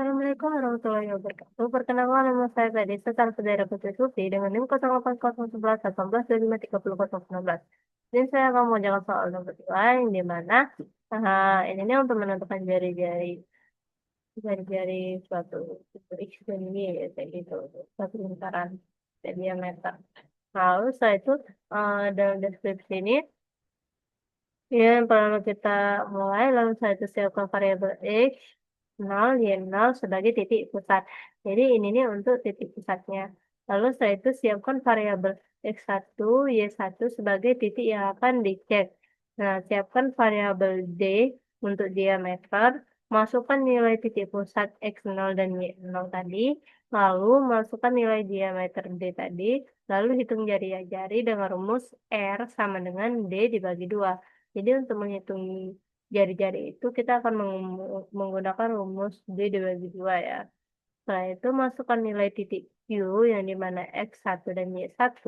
Assalamualaikum warahmatullahi wabarakatuh. Perkenalkan nama saya Tadi Setar Saudara Putri Sufi dengan NIM 080111 Dan saya akan mengajarkan soal nomor 2 yang dimana ini nih untuk menentukan jari-jari suatu X dan Y ya, kayak gitu, suatu lingkaran dan diameter. Lalu setelah itu dalam deskripsi ini ya, yang pertama kita mulai, lalu saya itu siapkan variabel X, 0, Y, 0 sebagai titik pusat. Jadi ini nih untuk titik pusatnya. Lalu setelah itu siapkan variabel X1, Y1 sebagai titik yang akan dicek. Nah, siapkan variabel D untuk diameter, masukkan nilai titik pusat X0 dan Y0 tadi, lalu masukkan nilai diameter D tadi, lalu hitung jari-jari dengan rumus R sama dengan D dibagi 2. Jadi untuk menghitung jari-jari itu kita akan menggunakan rumus D dibagi 2 ya. Setelah itu masukkan nilai titik Q yang dimana X1 dan Y1.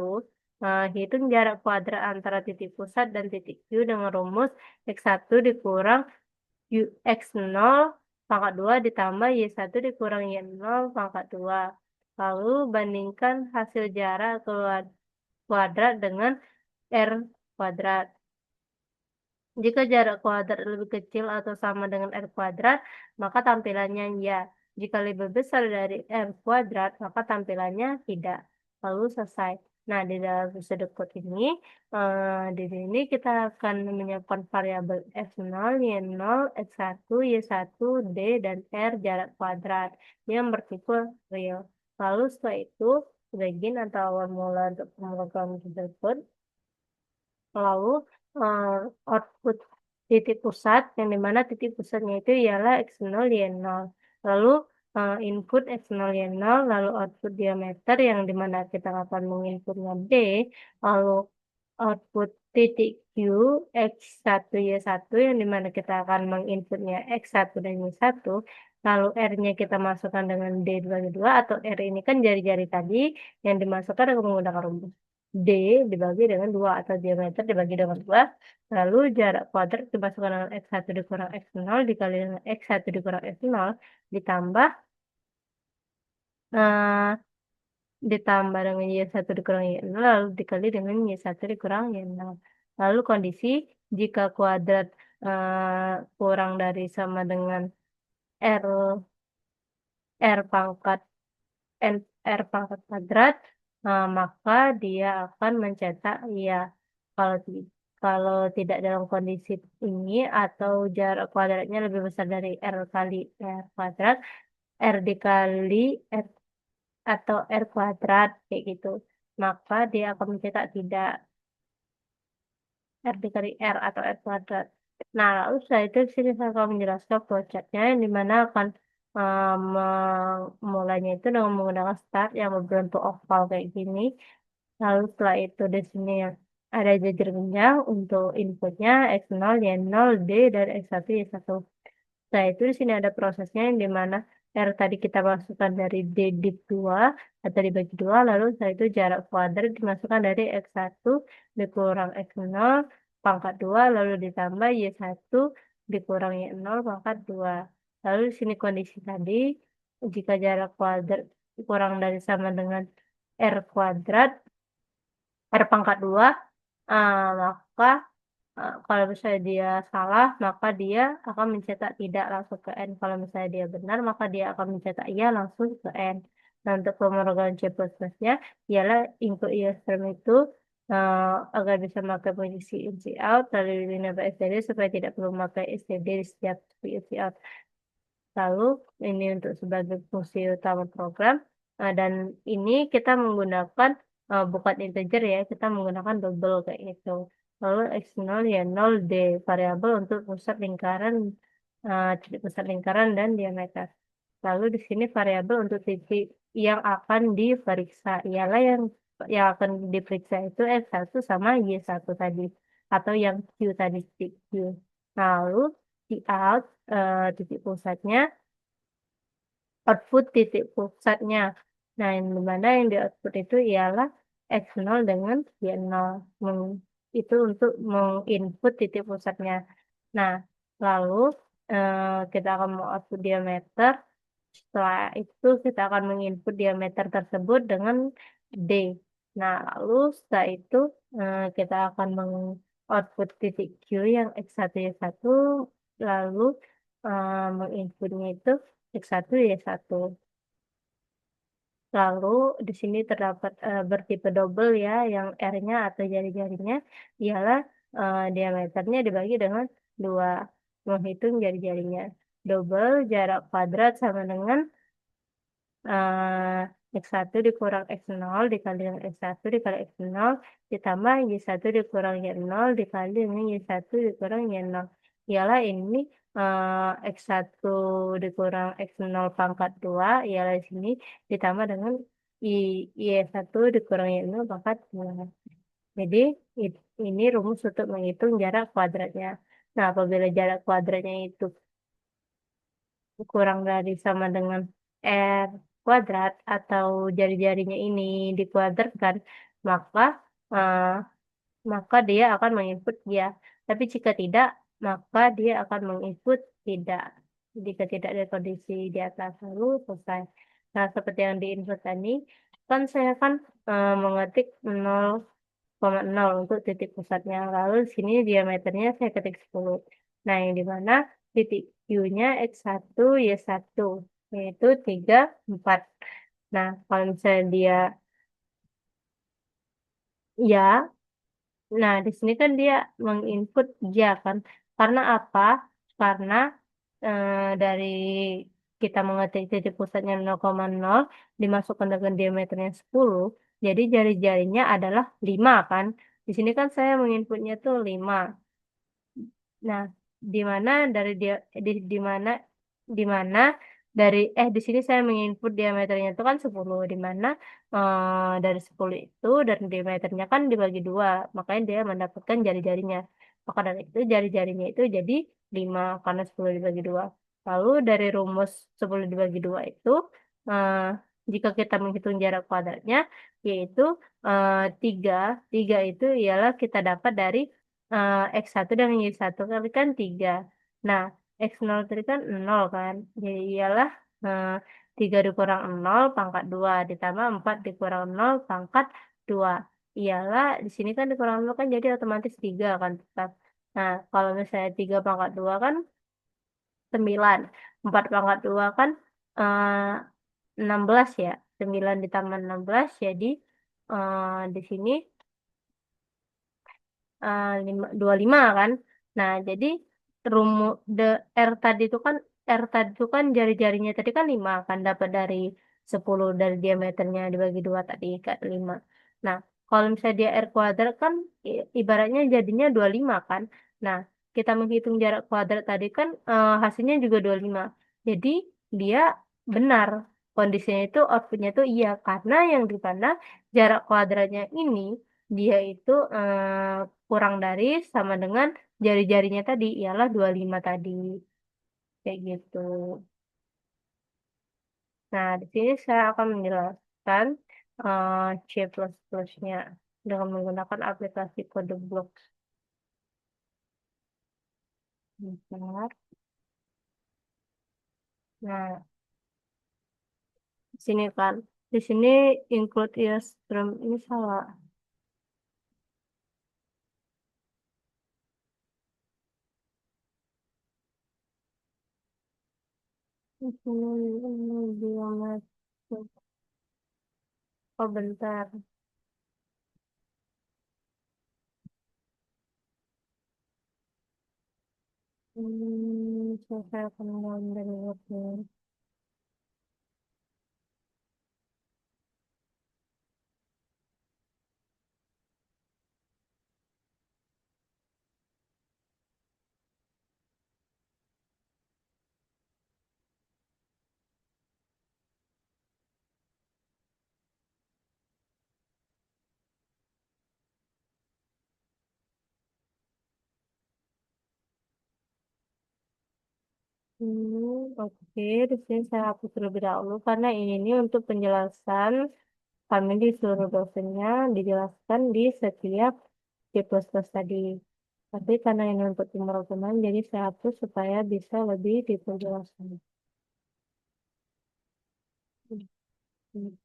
Hitung jarak kuadrat antara titik pusat dan titik Q dengan rumus X1 dikurang X0 pangkat 2 ditambah Y1 dikurang Y0 pangkat 2. Lalu bandingkan hasil jarak kuadrat dengan R kuadrat. Jika jarak kuadrat lebih kecil atau sama dengan R kuadrat, maka tampilannya ya. Jika lebih besar dari R kuadrat, maka tampilannya tidak. Lalu selesai. Nah, di dalam episode code ini, di sini kita akan menyiapkan variabel X0, Y0, X1, Y1, D, dan R jarak kuadrat yang bertipe real. Lalu setelah itu, begin atau awal mula untuk pemrograman code. Lalu output titik pusat yang dimana titik pusatnya itu ialah X0 Y0. Lalu input X0 Y0, lalu output diameter yang dimana kita akan menginputnya D, lalu output titik Q X1 Y1 yang dimana kita akan menginputnya X1 dan Y1, lalu R-nya kita masukkan dengan D dibagi 2 atau R ini kan jari-jari tadi yang dimasukkan dengan menggunakan rumus D dibagi dengan 2 atau diameter dibagi dengan 2. Lalu jarak kuadrat dimasukkan dengan X1 dikurang X0 dikali dengan X1 dikurang X0 ditambah eh, dengan Y1 dikurang Y0 lalu dikali dengan Y1 dikurang Y0. Lalu kondisi jika kuadrat kurang dari sama dengan R R pangkat N R pangkat kuadrat, maka dia akan mencetak ya. Kalau kalau tidak dalam kondisi ini atau jarak kuadratnya lebih besar dari R kali R kuadrat, R dikali R atau R kuadrat kayak gitu, maka dia akan mencetak tidak. R dikali R atau R kuadrat. Nah, lalu setelah itu sini saya akan menjelaskan flowchartnya yang dimana akan memulainya itu dengan menggunakan start yang berbentuk oval kayak gini. Lalu setelah itu di sini ada jajar genjang untuk inputnya X0, Y0, D, dan X1, Y1. Setelah itu di sini ada prosesnya yang dimana R tadi kita masukkan dari D di 2 atau dibagi 2, lalu setelah itu jarak kuadrat dimasukkan dari X1 dikurang X0 pangkat 2, lalu ditambah Y1 dikurang Y0 pangkat 2. Lalu di sini kondisi tadi, jika jarak kuadrat kurang dari sama dengan R kuadrat, R pangkat 2, maka kalau misalnya dia salah, maka dia akan mencetak tidak langsung ke N. Kalau misalnya dia benar, maka dia akan mencetak iya langsung ke N. Nah, untuk pemrograman C++ nya ialah input IOStream itu agar bisa memakai posisi in out, lalu nambah std supaya tidak perlu memakai std di setiap in out. Lalu ini untuk sebagai fungsi utama program. Dan ini kita menggunakan bukan integer ya, kita menggunakan double kayak gitu. Lalu X0 ya 0 D variabel untuk pusat lingkaran, titik pusat lingkaran dan diameter. Lalu di sini variabel untuk titik yang akan diperiksa ialah yang akan diperiksa itu X1 sama Y1 tadi atau yang Q tadi titik Q. Lalu di out titik pusatnya, output titik pusatnya. Nah, yang dimana yang di output itu ialah X0 dengan Y0. Itu untuk menginput titik pusatnya. Nah, lalu kita akan mau output diameter. Setelah itu kita akan menginput diameter tersebut dengan D. Nah, lalu setelah itu kita akan mengoutput titik Q yang X1 Y1, lalu menginputnya itu X1 Y1. Lalu di sini terdapat bertipe double ya, yang R-nya atau jari-jarinya ialah diameternya dibagi dengan 2. Menghitung jari-jarinya. Double jarak kuadrat sama dengan X1 dikurang X0 dikali dengan X1 dikali X0 ditambah Y1 dikurang Y0 dikali dengan Y1 dikurang Y0. Ialah ini X1 dikurang X0 pangkat 2, ialah di sini ditambah dengan Y1 dikurang Y0 pangkat 2. Jadi ini rumus untuk menghitung jarak kuadratnya. Nah, apabila jarak kuadratnya itu kurang dari sama dengan R kuadrat atau jari-jarinya ini dikuadratkan, maka eh, maka dia akan menginput ya. Tapi jika tidak, maka dia akan menginput tidak. Jika tidak ada kondisi di atas lalu selesai. Nah, seperti yang diinput tadi, kan saya kan mengetik 0,0 untuk titik pusatnya. Lalu di sini diameternya saya ketik 10. Nah, yang di mana titik Q-nya X1, Y1, yaitu 3, 4. Nah, kalau misalnya dia ya, nah di sini kan dia menginput ya kan. Karena apa? Karena dari kita mengetik titik pusatnya 0,0 dimasukkan dengan diameternya 10, jadi jari-jarinya adalah 5 kan. Di sini kan saya menginputnya tuh 5. Nah, di mana dari dia di mana di mana dari di sini saya menginput diameternya itu kan 10, di mana dari 10 itu dan diameternya kan dibagi 2, makanya dia mendapatkan jari-jarinya. Maka dari itu jari-jarinya itu jadi 5 karena 10 dibagi 2. Lalu dari rumus 10 dibagi 2 itu eh, jika kita menghitung jarak kuadratnya yaitu 3. 3 itu ialah kita dapat dari X1 dan Y1 kali kan 3. Nah, X0 tadi kan 0 kan. Jadi ialah eh, 3 dikurang 0 pangkat 2 ditambah 4 dikurang 0 pangkat 2. Ialah di sini kan dikurang 0 kan jadi otomatis 3 kan tetap. Nah, kalau misalnya 3 pangkat 2 kan 9. 4 pangkat 2 kan eh, 16 ya. 9 ditambah 16 jadi di sini 25 kan. Nah, jadi rumus R tadi itu kan jari-jarinya tadi kan 5 kan dapat dari 10 dari diameternya dibagi 2 tadi kan 5. Nah, kalau misalnya dia R kuadrat kan ibaratnya jadinya 25 kan. Nah, kita menghitung jarak kuadrat tadi kan hasilnya juga 25. Jadi dia benar. Kondisinya itu outputnya itu iya karena yang di mana jarak kuadratnya ini dia itu kurang dari sama dengan jari-jarinya tadi ialah 25 tadi. Kayak gitu. Nah, di sini saya akan menjelaskan C++-nya dengan menggunakan aplikasi kode blok. Bentar. Nah, di sini kan. Di sini include string ini salah. Di sini ini biometrik. Oh, bentar. Saya akan mengambil ini. Oke, di sini saya hapus terlebih dahulu karena ini untuk penjelasan kami di seluruh dosennya dijelaskan di setiap C++ tadi. Tapi karena ini untuk pemrograman, jadi saya hapus supaya bisa lebih diperjelaskan. Hmm,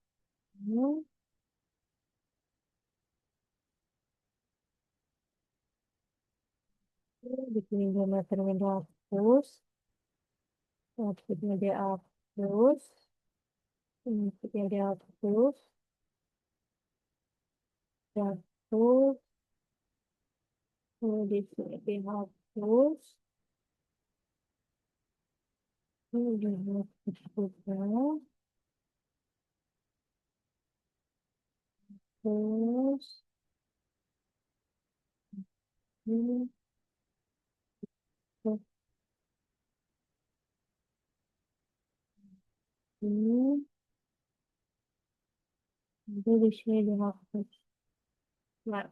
di sini diameternya dihapus, outputnya dihapus, inputnya dihapus, dihapus, di sini dihapus, dihapus juga, terus, ini, terus, ini, itu di sini dihapus. Nah,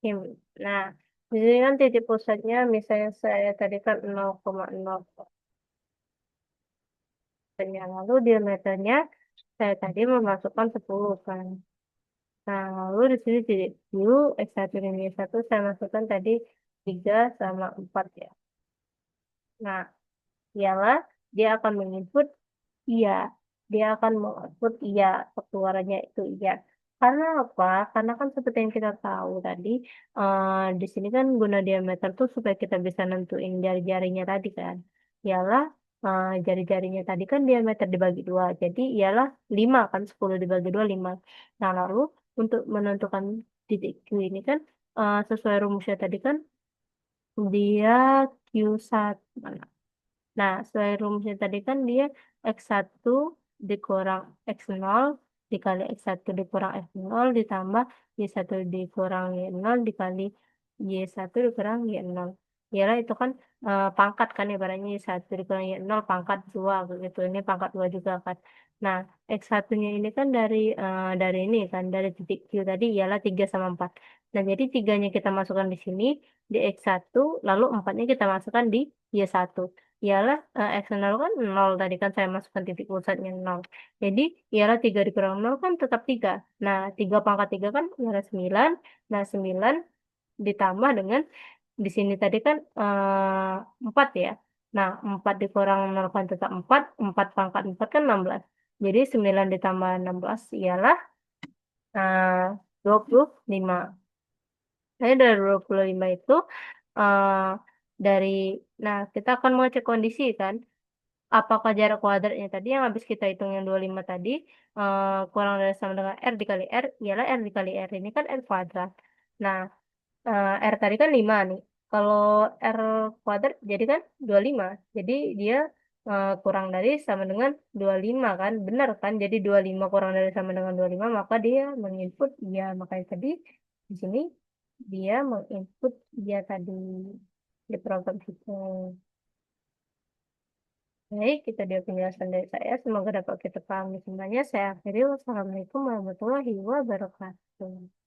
Kim. Nah, di sini kan titik pusatnya misalnya saya tadi kan 0,0 persennya. Lalu diameternya saya tadi memasukkan 10 kan. Nah, lalu di sini titik Q, X1 dan Y1 saya masukkan tadi 3 sama 4 ya. Nah, ialah dia akan menginput iya. Dia akan mengoutput iya. Keluarannya itu iya. Karena apa? Karena kan seperti yang kita tahu tadi, di sini kan guna diameter tuh supaya kita bisa nentuin jari-jarinya tadi kan. Ialah jari-jarinya tadi kan diameter dibagi dua. Jadi ialah 5 kan, 10 dibagi dua 5. Nah, lalu untuk menentukan titik Q ini kan sesuai rumusnya tadi kan dia Q1. Nah, sesuai rumusnya tadi kan dia X1 dikurang X0 dikali X1 dikurang X0 ditambah Y1 dikurang Y0 dikali Y1 dikurang Y0. Yalah itu kan pangkat kan ibaratnya Y1 dikurang Y0 pangkat 2 begitu. Ini pangkat 2 juga kan. Nah, X1-nya ini kan dari ini kan dari titik Q tadi ialah 3 sama 4. Nah, jadi tiganya kita masukkan di sini di X1 lalu 4-nya kita masukkan di Y1. Ialah eksternal kan 0 tadi kan saya masukkan titik pusatnya 0. Jadi ialah 3 dikurang 0 kan tetap 3. Nah, 3 pangkat 3 kan ialah 9. Nah, 9 ditambah dengan di sini tadi kan 4 ya. Nah, 4 dikurang 0 kan tetap 4. 4 pangkat 4 kan 16. Jadi 9 ditambah 16 ialah eh, 25. Nah, dari 25 itu eh, dari nah kita akan mengecek kondisi kan apakah jarak kuadratnya tadi yang habis kita hitung yang 25 tadi kurang dari sama dengan R dikali R ialah R dikali R ini kan R kuadrat. Nah, R tadi kan 5 nih. Kalau R kuadrat jadi kan 25. Jadi dia kurang dari sama dengan 25 kan. Benar kan? Jadi 25 kurang dari sama dengan 25 maka dia menginput ya makanya tadi di sini dia menginput dia tadi di program itu. Baik, itu dia penjelasan dari saya. Semoga dapat kita pahami semuanya. Saya akhiri. Wassalamualaikum warahmatullahi wabarakatuh.